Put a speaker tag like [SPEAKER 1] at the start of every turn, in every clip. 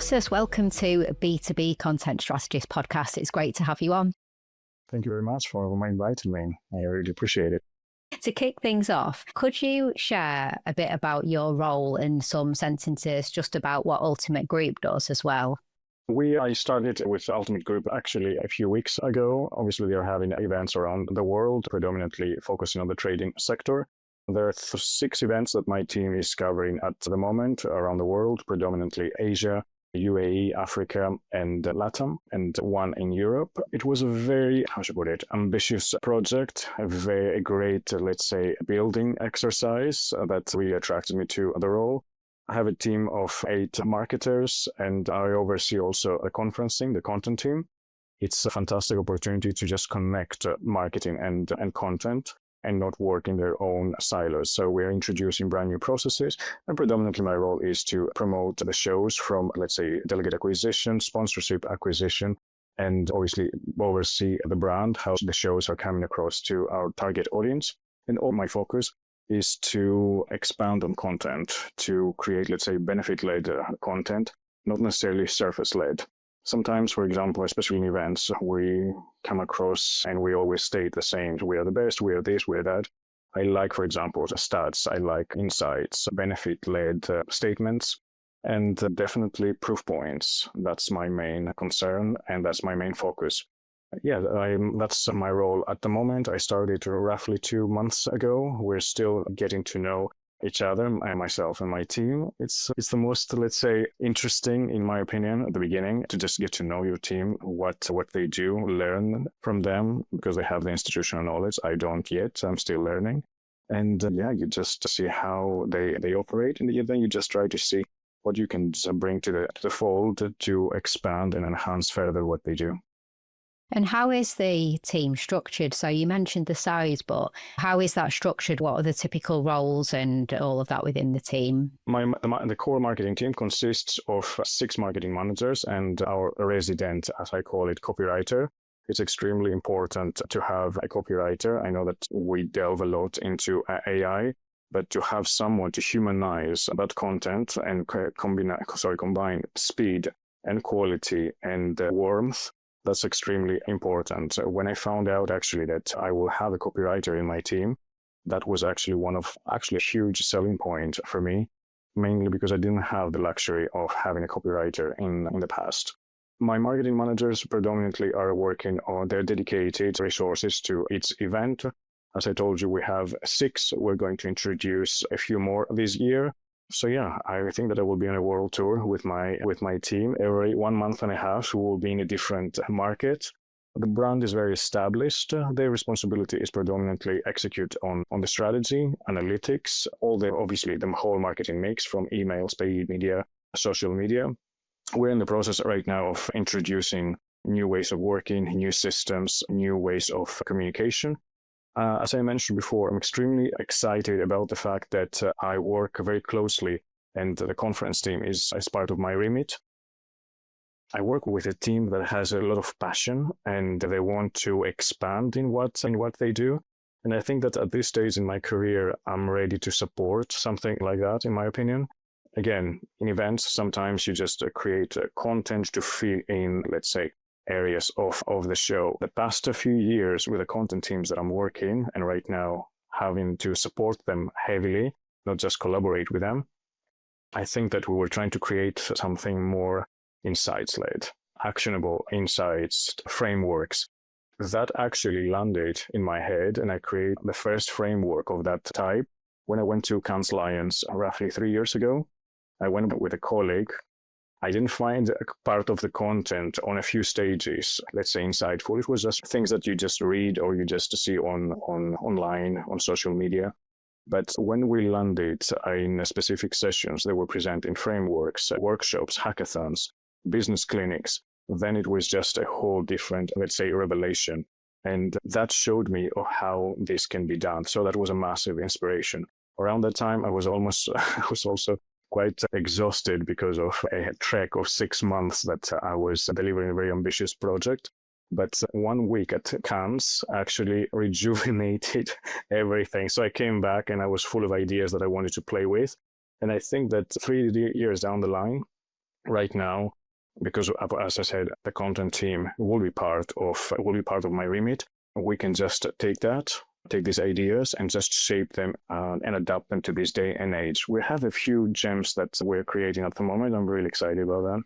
[SPEAKER 1] Kostas, welcome to B2B Content Strategist podcast. It's great to have you on.
[SPEAKER 2] Thank you very much for inviting me. I really appreciate it.
[SPEAKER 1] To kick things off, could you share a bit about your role in some sentences, just about what Ultimate Group does as well?
[SPEAKER 2] I started with Ultimate Group actually a few weeks ago. Obviously, they're having events around the world, predominantly focusing on the trading sector. There are 6 events that my team is covering at the moment around the world, predominantly Asia, UAE, Africa, and LATAM, and 1 in Europe. It was a very, ambitious project, a very great, building exercise that really attracted me to the role. I have a team of 8 marketers, and I oversee also the content team. It's a fantastic opportunity to just connect marketing and content and not work in their own silos. So we're introducing brand new processes, and predominantly my role is to promote the shows from, delegate acquisition, sponsorship acquisition, and obviously oversee the brand, how the shows are coming across to our target audience. And all my focus is to expand on content, to create, benefit-led content, not necessarily surface-led. Sometimes, for example, especially in events, we come across and we always state the same. We are the best, we are this, we are that. I like, for example, the stats. I like insights, benefit-led statements, and definitely proof points. That's my main concern, and that's my main focus. That's my role at the moment. I started roughly 2 months ago. We're still getting to know each other, myself and my team. It's the most, interesting, in my opinion, at the beginning, to just get to know your team, what they do, learn from them, because they have the institutional knowledge. I don't yet. I'm still learning. And you just see how they operate, and then you just try to see what you can bring to the fold to expand and enhance further what they do.
[SPEAKER 1] And how is the team structured? So you mentioned the size, but how is that structured? What are the typical roles and all of that within the team?
[SPEAKER 2] The core marketing team consists of 6 marketing managers and our resident, as I call it, copywriter. It's extremely important to have a copywriter. I know that we delve a lot into AI, but to have someone to humanize that content and combine speed and quality and warmth, that's extremely important. When I found out actually that I will have a copywriter in my team, that was actually a huge selling point for me, mainly because I didn't have the luxury of having a copywriter in the past. My marketing managers predominantly are working on their dedicated resources to each event. As I told you, we have 6. We're going to introduce a few more this year. So I think that I will be on a world tour with my team. Every 1 month and a half, we will be in a different market. The brand is very established. Their responsibility is predominantly execute on the strategy, analytics, obviously the whole marketing mix from emails, paid media, social media. We're in the process right now of introducing new ways of working, new systems, new ways of communication. As I mentioned before, I'm extremely excited about the fact that I work very closely, and the conference team is as part of my remit. I work with a team that has a lot of passion, and they want to expand in what they do. And I think that at this stage in my career, I'm ready to support something like that, in my opinion. Again, in events, sometimes you just create content to fill in, areas of the show. The past few years with the content teams that I'm working, and right now having to support them heavily, not just collaborate with them, I think that we were trying to create something more insights-led, actionable insights, frameworks. That actually landed in my head, and I created the first framework of that type when I went to Cannes Lions roughly 3 years ago. I went with a colleague. I didn't find a part of the content on a few stages, insightful. It was just things that you just read or you just see online, on social media. But when we landed in specific sessions, they were presenting frameworks, workshops, hackathons, business clinics. Then it was just a whole different, revelation. And that showed me how this can be done. So that was a massive inspiration. Around that time, I was also quite exhausted because of a trek of 6 months that I was delivering a very ambitious project. But 1 week at Cannes actually rejuvenated everything. So I came back and I was full of ideas that I wanted to play with. And I think that 3 years down the line, right now, because as I said, the content team will be part of my remit. We can just take these ideas and just shape them and adapt them to this day and age. We have a few gems that we're creating at the moment. I'm really excited about that.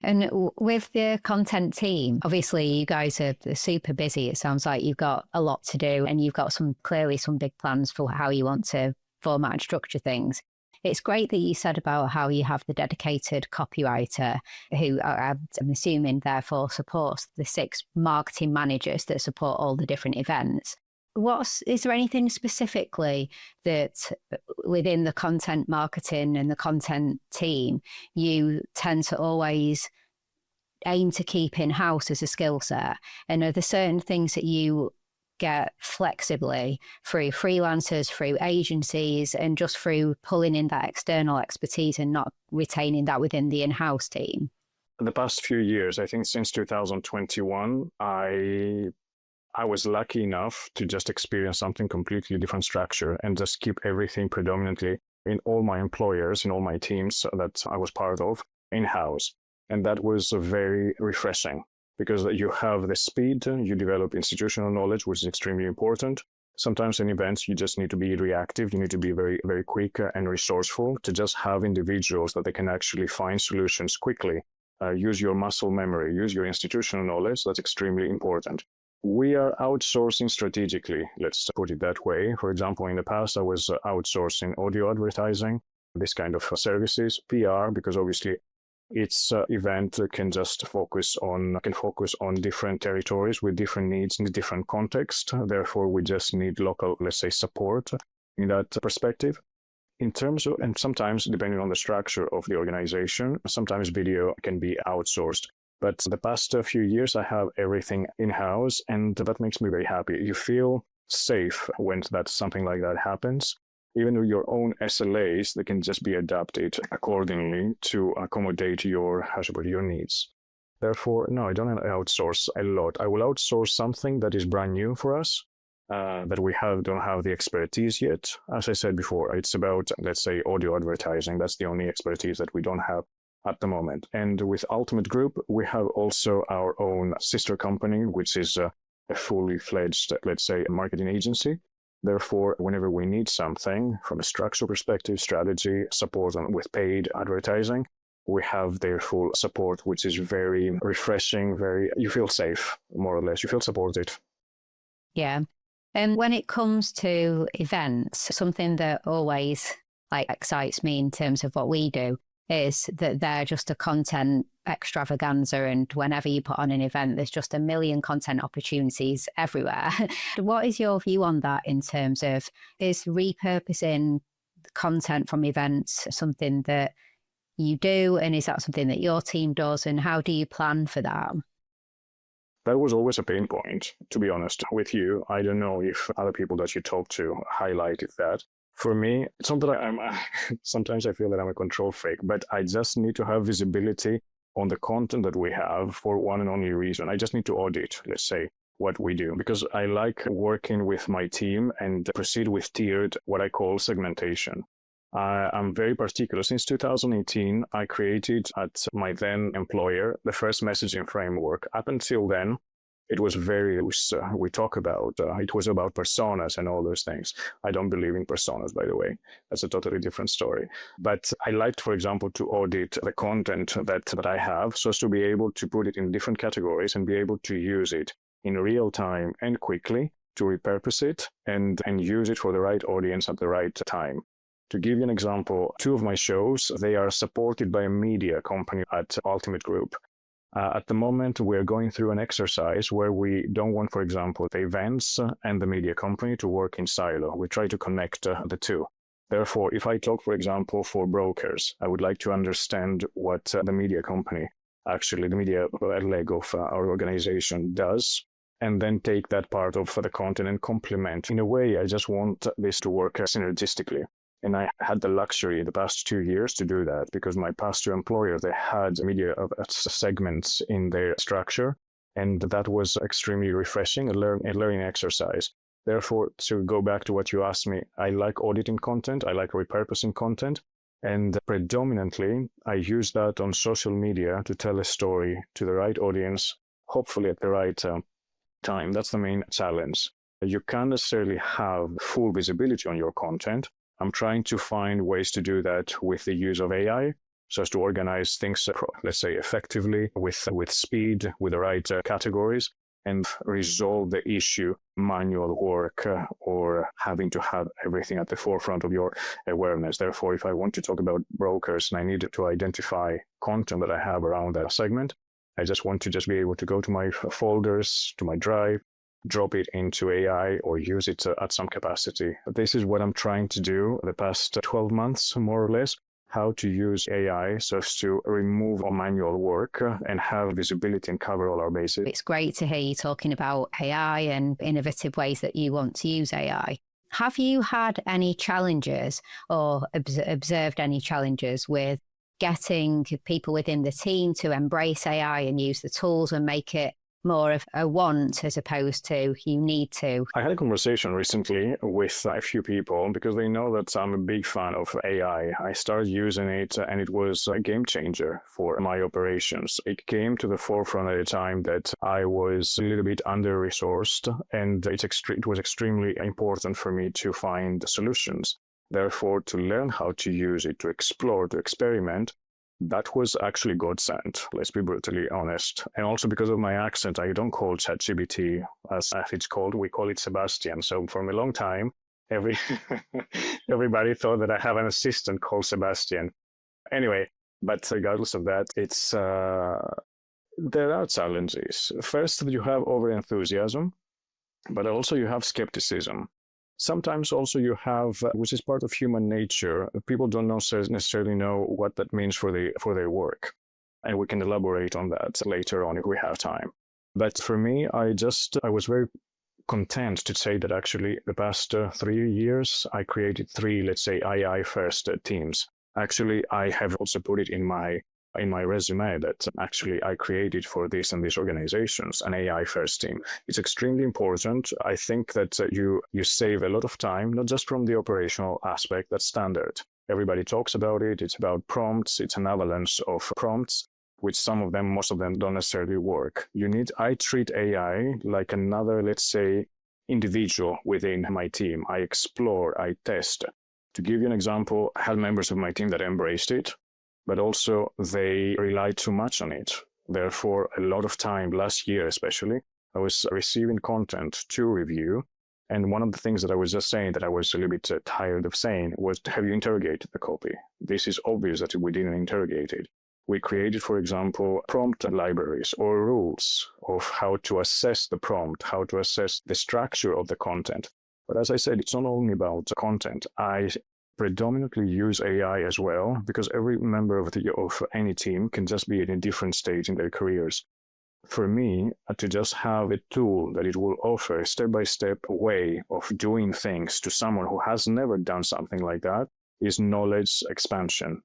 [SPEAKER 1] And with the content team, obviously you guys are super busy. It sounds like you've got a lot to do and you've got clearly some big plans for how you want to format and structure things. It's great that you said about how you have the dedicated copywriter who I'm assuming therefore supports the 6 marketing managers that support all the different events. Is there anything specifically that within the content marketing and the content team you tend to always aim to keep in-house as a skill set? And are there certain things that you get flexibly through freelancers, through agencies, and just through pulling in that external expertise and not retaining that within the in-house team?
[SPEAKER 2] The past few years, I think since 2021, I was lucky enough to just experience something completely different structure and just keep everything predominantly in all my employers, in all my teams that I was part of, in-house. And that was very refreshing because you have the speed, you develop institutional knowledge, which is extremely important. Sometimes in events, you just need to be reactive. You need to be very, very quick and resourceful to just have individuals that they can actually find solutions quickly. Use your muscle memory, use your institutional knowledge. That's extremely important. We are outsourcing strategically, let's put it that way. For example, in the past, I was outsourcing audio advertising, this kind of services, PR, because obviously its event can focus on different territories with different needs in a different context. Therefore, we just need local, let's say, support in that perspective. In terms of, and sometimes depending on the structure of the organization, sometimes video can be outsourced. But the past few years, I have everything in-house, and that makes me very happy. You feel safe when something like that happens. Even with your own SLAs, they can just be adapted accordingly to accommodate your needs. Therefore, no, I don't outsource a lot. I will outsource something that is brand new for us, that we don't have the expertise yet. As I said before, it's about, let's say, audio advertising. That's the only expertise that we don't have at the moment. And with Ultimate Group, we have also our own sister company, which is a fully fledged, let's say, marketing agency. Therefore, whenever we need something from a structural perspective, strategy, support with paid advertising, we have their full support, which is very refreshing, you feel safe, more or less. You feel supported.
[SPEAKER 1] Yeah. And when it comes to events, something that always excites me in terms of what we do is that they're just a content extravaganza, and whenever you put on an event, there's just a million content opportunities everywhere. What is your view on that in terms of, is repurposing content from events something that you do, and is that something that your team does, and how do you plan for that?
[SPEAKER 2] That was always a pain point, to be honest with you. I don't know if other people that you talk to highlighted that. For me, it's not that sometimes I feel that I'm a control freak, but I just need to have visibility on the content that we have for one and only reason. I just need to audit, let's say, what we do, because I like working with my team and proceed with tiered, what I call segmentation. I'm very particular. Since 2018, I created at my then employer the first messaging framework. Up until then, it was very loose. We talk about, it was about personas and all those things. I don't believe in personas, by the way. That's a totally different story. But I liked, for example, to audit the content that I have so as to be able to put it in different categories and be able to use it in real time and quickly to repurpose it and use it for the right audience at the right time. To give you an example, 2 of my shows, they are supported by a media company at Ultimate Group. At the moment, we're going through an exercise where we don't want, for example, the events and the media company to work in silo. We try to connect the two. Therefore, if I talk, for example, for brokers, I would like to understand what the media company, actually the media leg of our organization does, and then take that part of the content and complement. In a way, I just want this to work synergistically. And I had the luxury the past 2 years to do that because my past 2 employers, they had media segments in their structure. And that was extremely refreshing, a learning exercise. Therefore, to go back to what you asked me, I like auditing content. I like repurposing content. And predominantly, I use that on social media to tell a story to the right audience, hopefully at the right time. That's the main challenge. You can't necessarily have full visibility on your content. I'm trying to find ways to do that with the use of AI, so as to organize things, let's say, effectively, with speed, with the right categories, and resolve the issue, manual work, or having to have everything at the forefront of your awareness. Therefore, if I want to talk about brokers and I need to identify content that I have around that segment, I just want to just be able to go to my folders, to my drive, drop it into AI or use it at some capacity. This is what I'm trying to do the past 12 months, more or less, how to use AI so as to remove our manual work and have visibility and cover all our bases.
[SPEAKER 1] It's great to hear you talking about AI and innovative ways that you want to use AI. Have you had any challenges or observed any challenges with getting people within the team to embrace AI and use the tools and make it more of a want as opposed to you need to?
[SPEAKER 2] I had a conversation recently with a few people because they know that I'm a big fan of AI. I started using it and it was a game changer for my operations. It came to the forefront at a time that I was a little bit under-resourced, and it was extremely important for me to find solutions. Therefore, to learn how to use it, to explore, to experiment, that was actually godsend, let's be brutally honest. And also because of my accent, I don't call ChatGPT as it's called, we call it Sebastian. So for a long time, everybody thought that I have an assistant called Sebastian. Anyway, but regardless of that, there are challenges. First, you have over-enthusiasm, but also you have skepticism. Sometimes also you have, which is part of human nature, people don't necessarily know what that means for their work. And we can elaborate on that later on if we have time. But for me, I was very content to say that actually the past 3 years, I created 3, let's say, AI first teams. Actually, I have also put it in my resume that actually I created for this and these organizations an AI first team. It's extremely important. I think that you save a lot of time, not just from the operational aspect, that's standard. Everybody talks about it. It's about prompts. It's an avalanche of prompts, which most of them don't necessarily work. I treat AI like another, let's say, individual within my team. I explore, I test. To give you an example, I had members of my team that embraced it, but also they relied too much on it. Therefore, a lot of time, last year especially, I was receiving content to review. And one of the things that I was just saying that I was a little bit tired of saying was, have you interrogated the copy? This is obvious that we didn't interrogate it. We created, for example, prompt libraries or rules of how to assess the prompt, how to assess the structure of the content. But as I said, it's not only about content. I predominantly use AI as well, because every member of any team can just be at a different stage in their careers. For me, to just have a tool that it will offer a step-by-step way of doing things to someone who has never done something like that is knowledge expansion.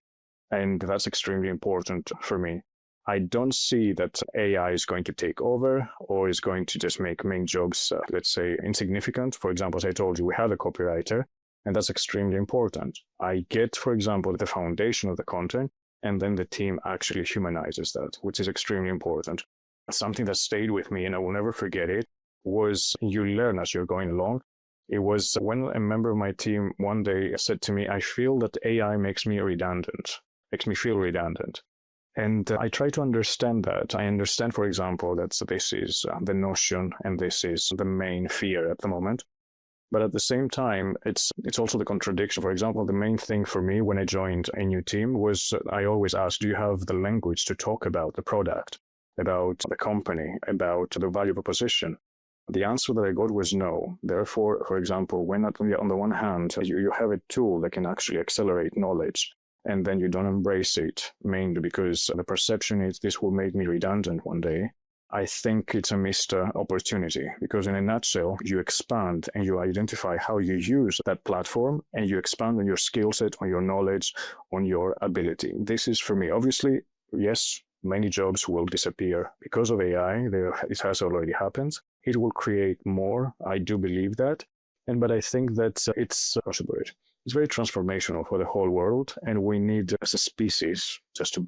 [SPEAKER 2] And that's extremely important for me. I don't see that AI is going to take over or is going to just make jobs, let's say, insignificant. For example, as I told you, we have a copywriter, and that's extremely important. I get, for example, the foundation of the content, and then the team actually humanizes that, which is extremely important. Something that stayed with me, and I will never forget it, was you learn as you're going along. It was when a member of my team one day said to me, I feel that AI makes me feel redundant. And I try to understand that. I understand, for example, that this is the notion and this is the main fear at the moment. But at the same time, it's also the contradiction. For example, the main thing for me when I joined a new team was I always asked, do you have the language to talk about the product, about the company, about the value proposition? The answer that I got was no. Therefore, for example, when on the one hand, you have a tool that can actually accelerate knowledge, and then you don't embrace it, mainly because the perception is this will make me redundant one day, I think it's a missed opportunity, because in a nutshell, you expand and you identify how you use that platform, and you expand on your skill set, on your knowledge, on your ability. This is for me. Obviously, yes, many jobs will disappear because of AI. It has already happened. It will create more. I do believe that. But I think that it's possible. It's very transformational for the whole world, and we need, as a species, just to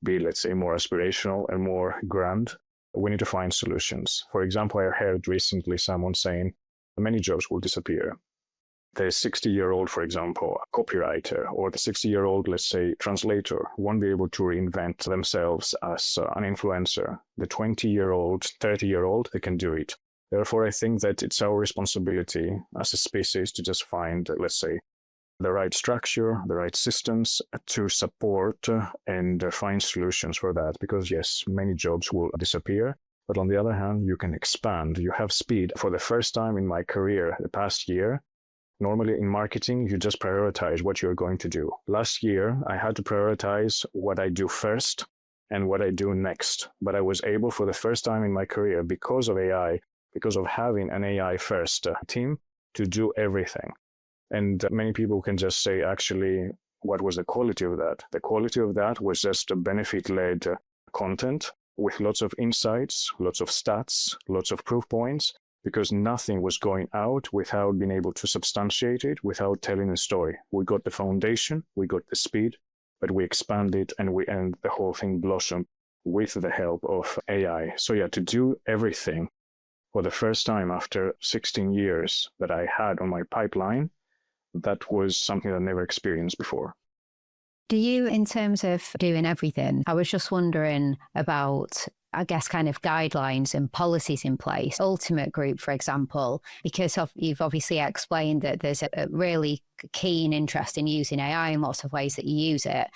[SPEAKER 2] be, let's say, more aspirational and more grand. We need to find solutions. For example, I heard recently someone saying many jobs will disappear. The 60-year-old, for example, copywriter, or the 60-year-old, let's say, translator, won't be able to reinvent themselves as an influencer. The 20-year-old, 30-year-old, they can do it. Therefore, I think that it's our responsibility as a species to just find, let's say, the right structure, the right systems to support and find solutions for that. Because yes, many jobs will disappear, but on the other hand, you can expand. You have speed. For the first time in my career, the past year, normally in marketing, you just prioritize what you're going to do. Last year, I had to prioritize what I do first and what I do next. But I was able for the first time in my career, because of AI, because of having an AI first team, to do everything. And many people can just say, actually, what was the quality of that? The quality of that was just a benefit-led content with lots of insights, lots of stats, lots of proof points, because nothing was going out without being able to substantiate it, without telling a story. We got the foundation, we got the speed, but we expanded and the whole thing blossomed with the help of AI. So yeah, to do everything for the first time after 16 years that I had on my pipeline, that was something I never experienced before.
[SPEAKER 1] Do you, in terms of doing everything, I was just wondering about, I guess, kind of guidelines and policies in place. Ultimate Group, for example, because you've obviously explained that there's a really keen interest in using AI in lots of ways that you use it.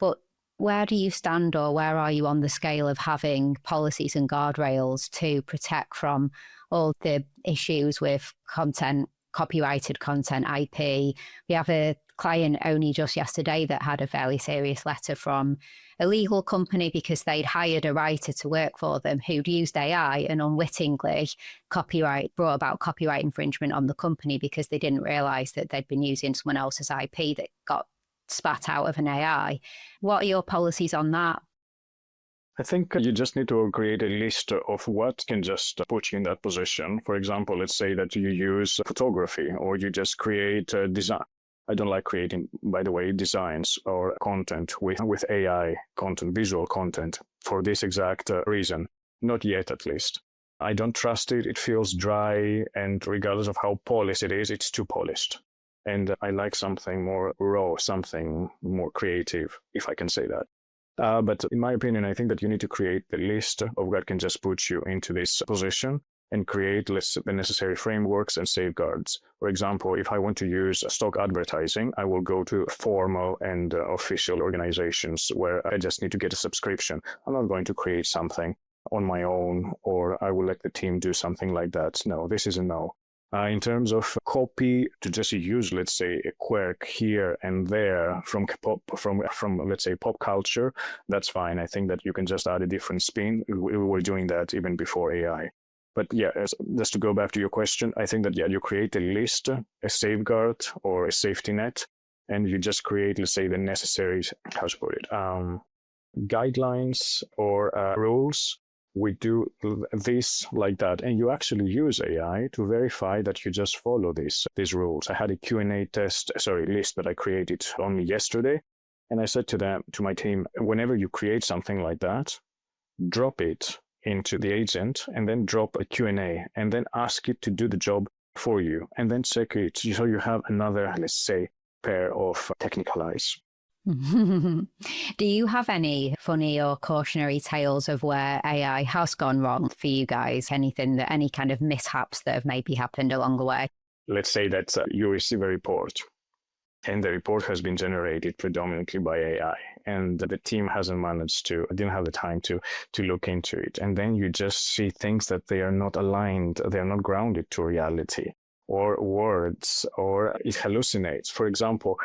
[SPEAKER 1] But where do you stand, or where are you on the scale of having policies and guardrails to protect from all the issues with content, copyrighted content, IP? We have a client only just yesterday that had a fairly serious letter from a legal company because they'd hired a writer to work for them who'd used AI and unwittingly brought about copyright infringement on the company because they didn't realize that they'd been using someone else's IP that got spat out of an AI. What are your policies on that?
[SPEAKER 2] I think you just need to create a list of what can just put you in that position. For example, let's say that you use photography, or you just create design. I don't like creating, by the way, designs or content with AI content, visual content, for this exact reason. Not yet, at least. I don't trust it. It feels dry, and regardless of how polished it is, it's too polished. And I like something more raw, something more creative, if I can say that. But in my opinion, I think that you need to create the list of what can just put you into this position and create the necessary frameworks and safeguards. For example, if I want to use stock advertising, I will go to formal and official organizations where I just need to get a subscription. I'm not going to create something on my own, or I will let the team do something like that. No, this is a no. In terms of copy, to just use, let's say, a quirk here and there from let's say, pop culture, that's fine. I think that you can just add a different spin. We were doing that even before AI. But yeah, just to go back to your question, I think that, yeah, you create a list, a safeguard or a safety net, and you just create, let's say, the necessary, how to put it, guidelines or rules. We do this like that, and you actually use AI to verify that you just follow these rules. I had a Q&A list that I created only yesterday, and I said to my team, whenever you create something like that, drop it into the agent and then drop a Q&A and then ask it to do the job for you, and then check it so you have another, let's say, pair of technical eyes.
[SPEAKER 1] Do you have any funny or cautionary tales of where AI has gone wrong for you guys? Any kind of mishaps that have maybe happened along the way?
[SPEAKER 2] Let's say that you receive a report, and the report has been generated predominantly by AI, and the team didn't have the time to look into it. And then you just see things that they are not aligned, they are not grounded to reality, or words, or it hallucinates. For example,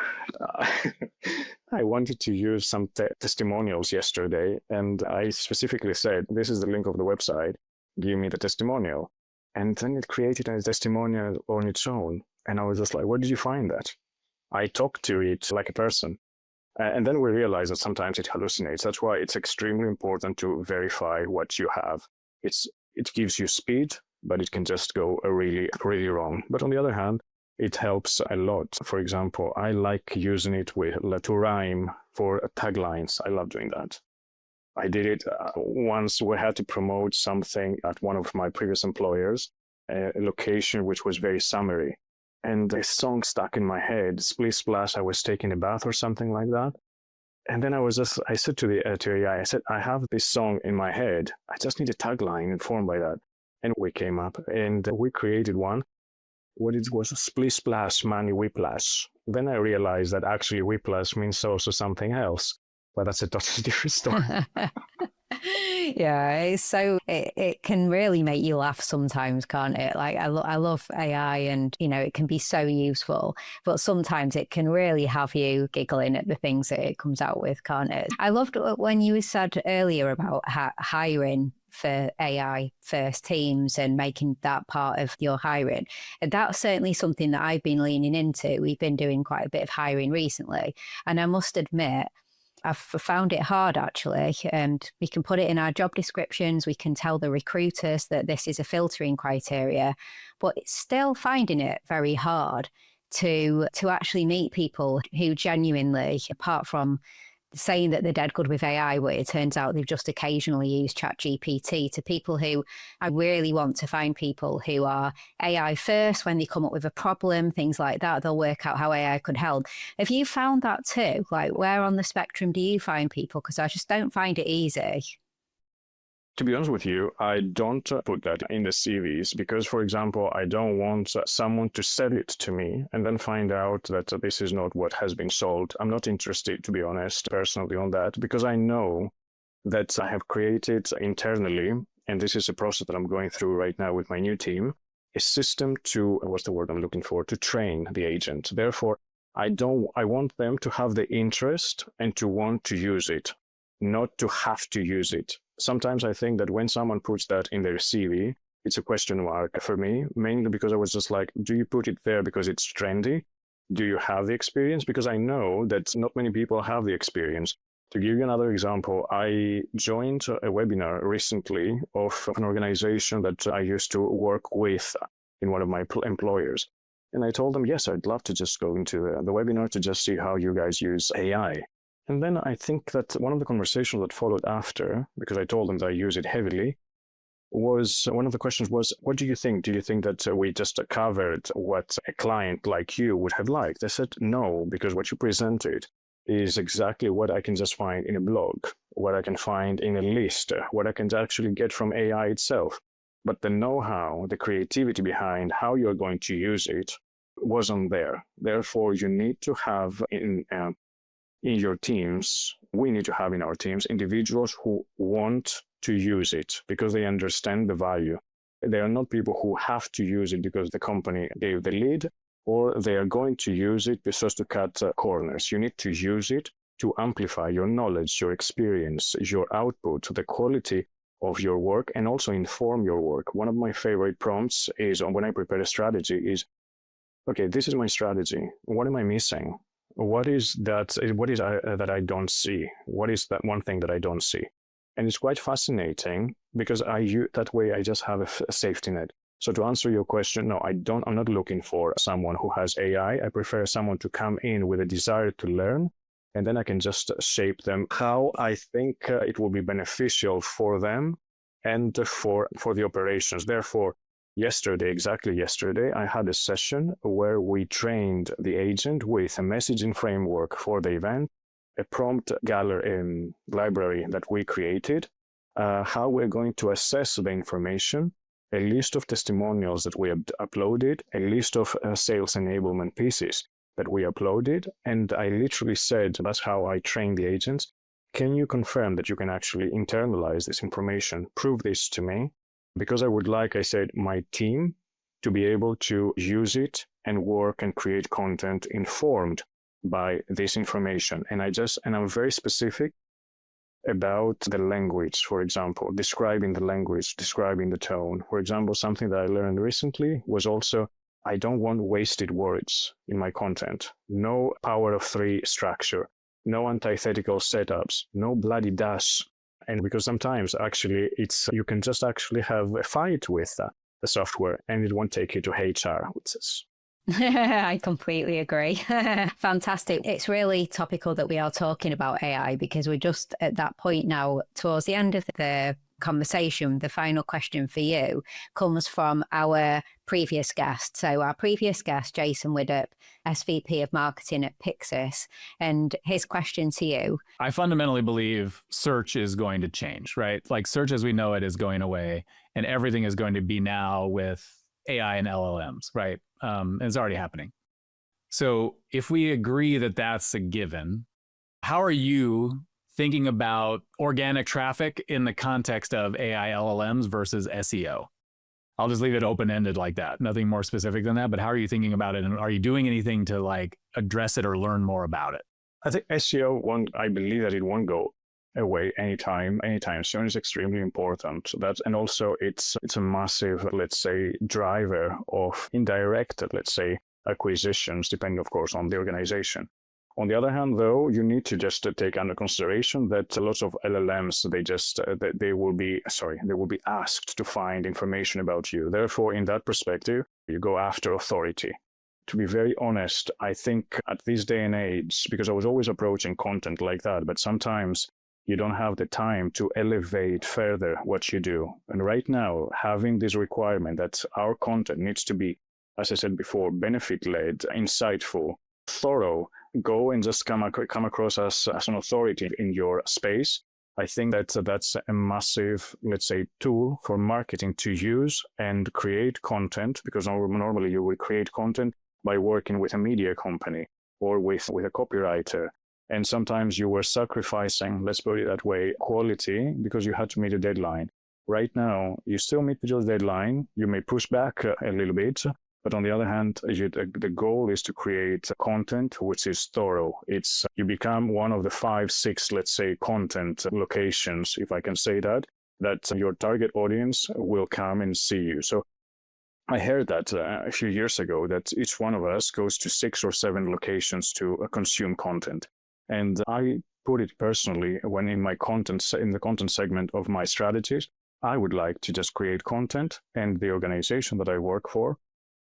[SPEAKER 2] I wanted to use some testimonials yesterday, and I specifically said, this is the link of the website, give me the testimonial. And then it created a testimonial on its own. And I was just like, where did you find that? I talked to it like a person. And then we realized that sometimes it hallucinates. That's why it's extremely important to verify what you have. It gives you speed, but it can just go really, really wrong. But on the other hand, it helps a lot. For example, I like using it to rhyme for taglines. I love doing that. I did it once. We had to promote something at one of my previous employers, a location which was very summery. And a song stuck in my head, Splish Splash, I was taking a bath or something like that. And then I said to AI, I said, I have this song in my head. I just need a tagline informed by that. And we came up and we created one. What it was, Splish Splash, Money Whiplash. Then I realized that actually whiplash means also something else. But that's a totally different story.
[SPEAKER 1] Yeah, so it can really make you laugh sometimes, can't it? Like I love AI, and it can be so useful, but sometimes it can really have you giggling at the things that it comes out with, can't it? I loved when you said earlier about hiring for AI first teams and making that part of your hiring. And that's certainly something that I've been leaning into. We've been doing quite a bit of hiring recently, and I must admit, I've found it hard, actually, and we can put it in our job descriptions. We can tell the recruiters that this is a filtering criteria, but it's still finding it very hard to actually meet people who genuinely, apart from saying that they're dead good with AI, where it turns out they've just occasionally used ChatGPT, to people who I really want to find people who are AI first when they come up with a problem, things like that. They'll work out how AI could help. Have you found that too? Like, where on the spectrum do you find people? Because I just don't find it easy.
[SPEAKER 2] To be honest with you, I don't put that in the CVs because, for example, I don't want someone to sell it to me and then find out that this is not what has been sold. I'm not interested, to be honest, personally on that, because I know that I have created internally, and this is a process that I'm going through right now with my new team, a system to, what's the word I'm looking for, to train the agent. Therefore, I want them to have the interest and to want to use it, not to have to use it. Sometimes I think that when someone puts that in their CV, it's a question mark for me, mainly because I was just like, do you put it there because it's trendy? Do you have the experience? Because I know that not many people have the experience. To give you another example, I joined a webinar recently of an organization that I used to work with in one of my employers. And I told them, yes, I'd love to just go into the webinar to just see how you guys use AI. And then I think that one of the conversations that followed after, because I told them that I use it heavily, was one of the questions was, what do you think? Do you think that we just covered what a client like you would have liked? I said, no, because what you presented is exactly what I can just find in a blog, what I can find in a list, what I can actually get from AI itself. But the know-how, the creativity behind how you're going to use it wasn't there. Therefore, you need to have in your teams, we need to have in our teams individuals who want to use it because they understand the value. They are not people who have to use it because the company gave the lead, or they are going to use it just to cut corners. You need to use it to amplify your knowledge, your experience, your output, the quality of your work, and also inform your work. One of my favorite prompts is when I prepare a strategy is, okay, this is my strategy. What am I missing? What is that I don't see? What is that one thing that I don't see? And it's quite fascinating because that way I just have a safety net. So to answer your question, no, I'm not looking for someone who has AI. I prefer someone to come in with a desire to learn, and then I can just shape them how I think it will be beneficial for them and for the operations. Therefore, exactly yesterday, I had a session where we trained the agent with a messaging framework for the event, a prompt gallery library that we created, how we're going to assess the information, a list of testimonials that we have uploaded, a list of sales enablement pieces that we uploaded. And I literally said, that's how I train the agents. Can you confirm that you can actually internalize this information? Prove this to me. Because I would like, I said, my team to be able to use it and work and create content informed by this information. And I'm very specific about the language, for example, describing the language, describing the tone. For example, something that I learned recently was also, I don't want wasted words in my content. No power of three structure, no antithetical setups, no bloody dash. And because sometimes actually you can just actually have a fight with the software and it won't take you to HR.
[SPEAKER 1] I completely agree. Fantastic. It's really topical that we are talking about AI because we're just at that point now towards the end of the conversation. The final question for you comes from our previous guest. So our previous guest, Jason Widdop, SVP of Marketing at Pixis, and his question to you.
[SPEAKER 3] I fundamentally believe search is going to change, right? Like search as we know it is going away and everything is going to be now with AI and LLMs, right? And it's already happening. So if we agree that that's a given, how are you thinking about organic traffic in the context of AI LLMs versus SEO? I'll just leave it open-ended like that. Nothing more specific than that, but how are you thinking about it? And are you doing anything to like address it or learn more about it?
[SPEAKER 2] I think SEO I believe that it won't go away anytime soon. Is extremely important. So and also it's a massive, let's say, driver of indirect, let's say, acquisitions, depending of course on the organization. On the other hand, though, you need to just take under consideration that lots of LLMs, they will be asked to find information about you. Therefore, in that perspective, you go after authority. To be very honest, I think at this day and age, because I was always approaching content like that, but sometimes you don't have the time to elevate further what you do. And right now, having this requirement that our content needs to be, as I said before, benefit-led, insightful, thorough, go and just come across as an authority in your space. I think that that's a massive, let's say, tool for marketing to use and create content, because normally you will create content by working with a media company or with a copywriter. And sometimes you were sacrificing, let's put it that way, quality because you had to meet a deadline. Right now, you still meet your deadline. You may push back a little bit, but on the other hand, the goal is to create content which is thorough. You become one of the 5, 6, let's say, content locations, if I can say that your target audience will come and see you. So I heard that a few years ago that each one of us goes to 6 or 7 locations to consume content. And I put it personally when in the content segment of my strategies, I would like to just create content and the organization that I work for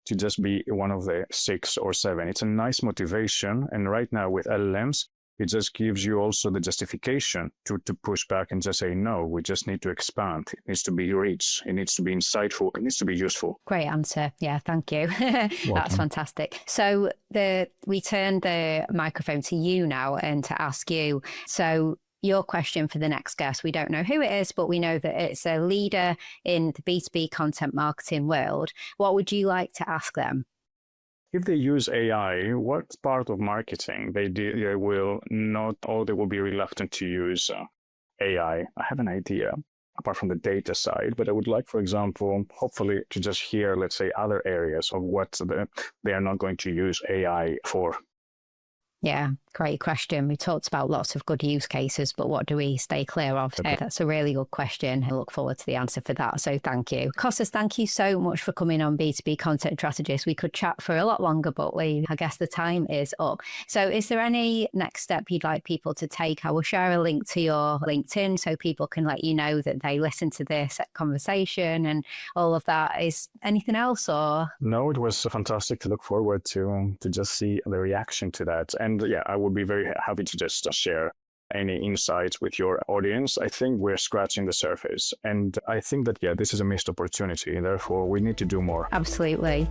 [SPEAKER 2] to just be one of the 6 or 7. It's a nice motivation. And right now with LLMs, it just gives you also the justification to push back and just say, no, we just need to expand. It needs to be rich. It needs to be insightful. It needs to be useful.
[SPEAKER 1] Great answer. Yeah, thank you. That's fantastic. So we turn the microphone to you now and to ask you. So your question for the next guest, we don't know who it is, but we know that it's a leader in the B2B content marketing world. What would you like to ask them?
[SPEAKER 2] If they use AI, what part of marketing they will not, or they will be reluctant to use AI? I have an idea, apart from the data side, but I would like, for example, hopefully to just hear, let's say, other areas of what they are not going to use AI for.
[SPEAKER 1] Yeah, great question. We talked about lots of good use cases, but what do we stay clear of? That's a really good question. I look forward to the answer for that. So thank you. Kostas, thank you so much for coming on B2B Content Strategist. We could chat for a lot longer, but I guess the time is up. So is there any next step you'd like people to take? I will share a link to your LinkedIn so people can let you know that they listen to this conversation and all of that. Is anything else or?
[SPEAKER 2] No, it was fantastic to look forward to just see the reaction to that. And yeah, I would be very happy to just share any insights with your audience. I think we're scratching the surface. And I think that, this is a missed opportunity. Therefore, we need to do more.
[SPEAKER 1] Absolutely.